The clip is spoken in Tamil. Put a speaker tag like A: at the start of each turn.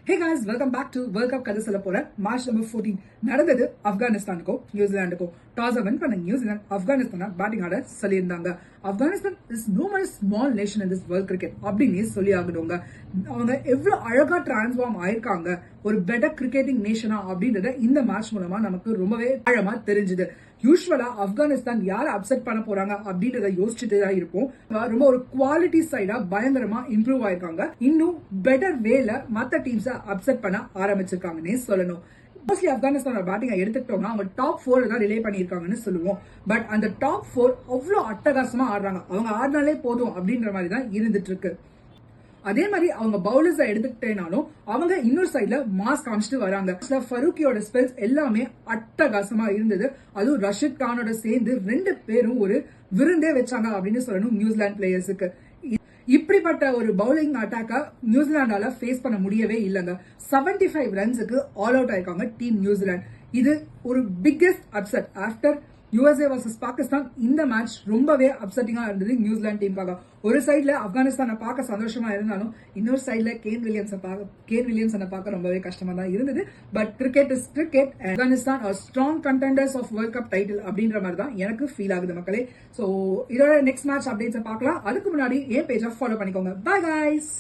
A: Hey guys, welcome back to World Cup கதை சொல்ல போற மார்ச் நம்பர் 14 நடந்தது. ஆப்கானிஸ்தானுக்கும் நியூசிலாந்துக்கும் டாஸ் வின் பண்ண நியூசிலாந்து ஆப்கானிஸ்தானை பேட்டிங் ஆட சொல்லியிருந்தாங்க. Afghanistan is no much small nation in this world cricket அப்படின்னு சொல்லி ஆகணுங்க. அவங்க எவ்வளவு அழகா டிரான்ஸ்ஃபார்ம் ஆயிருக்காங்க ஒரு பெட்டர் கிரிக்கெட்டிங் நேஷனா அப்படின்றத இந்த மேட்ச் மூலமா நமக்கு ரொம்பவே ஆழமா தெரிஞ்சுது. யூஸ்வலா ஆப்கானிஸ்தான் யாரை அப்செட் பண்ண போறாங்க அப்படின்றத யோசிச்சுட்டு தான் இருப்போம். ரொம்ப ஒரு குவாலிட்டி சைடா பயங்கரமா இம்ப்ரூவ் ஆயிருக்காங்க. இன்னும் பெட்டர் வேல மத்த டீம்ஸ அப்செட் பண்ண ஆரம்பிச்சிருக்காங்கன்னே சொல்லணும். மோஸ்ட்லி ஆப்கானிஸ்தானோட பேட்டிங்கை எடுத்துக்கிட்டோம்னா அவங்க டாப் 4 தான் ரிலே பண்ணியிருக்காங்கன்னு சொல்லுவோம். பட் அந்த டாப் 4 அவ்வளோ அட்டகாசமா ஆடுறாங்க. அவங்க ஆடினாலே போதும் அப்படின்ற மாதிரி தான் இருந்துட்டு இருக்கு. அதே மாதிரி அவங்க பவுலர்ஸ் எடுத்துக்கிட்டேனாலும் அவங்க இன்னொரு சைட்ல மாஸ் காமிச்சிட்டு வராங்க. ஃபரூக்கியோட ஸ்பெல்ஸ் எல்லாமே அட்டகாசமா இருந்தது. அதுவும் ரஷித் கானோட சேர்ந்து 2 பேரும் ஒரு விருந்தே வச்சாங்க அப்படின்னு சொல்லணும் நியூசிலாந்து பிளேயர்ஸுக்கு. இப்படிப்பட்ட ஒரு பவுலிங் அட்டாக்கா நியூசிலாண்டால ஃபேஸ் பண்ண முடியவே இல்லைங்க. 75 ரன்ஸுக்கு ஆல் அவுட் ஆயிருக்காங்க டீம் நியூசிலாந்து. இது ஒரு biggest upset after USA vs Pakistan. இந்த மேட்ச் ரொம்பவே அப்செட்டிங்கா இருந்தது நியூசிலாந்து டீமுக்காக. ஒரு சைட்ல ஆப்கானிஸ்தானை பார்க்க சந்தோஷமா இருந்தாலும் இன்னொரு சைட்ல கேன் வில்லியம்சனை பார்க்க ரொம்பவே கஷ்டமா தான் இருந்தது. But cricket is cricket. Afghanistan are strong contenders of world cup title அப்படின்ற மாதிரி தான் எனக்கு ஃபீல் ஆகுது மக்களே. ஸோ இதோட நெக்ஸ்ட் மேட்ச் அப்டேட்ஸ் பார்க்கலாம். அதுக்கு முன்னாடி என் பேஜை ஃபாலோ பண்ணிக்கோங்க. Bye guys.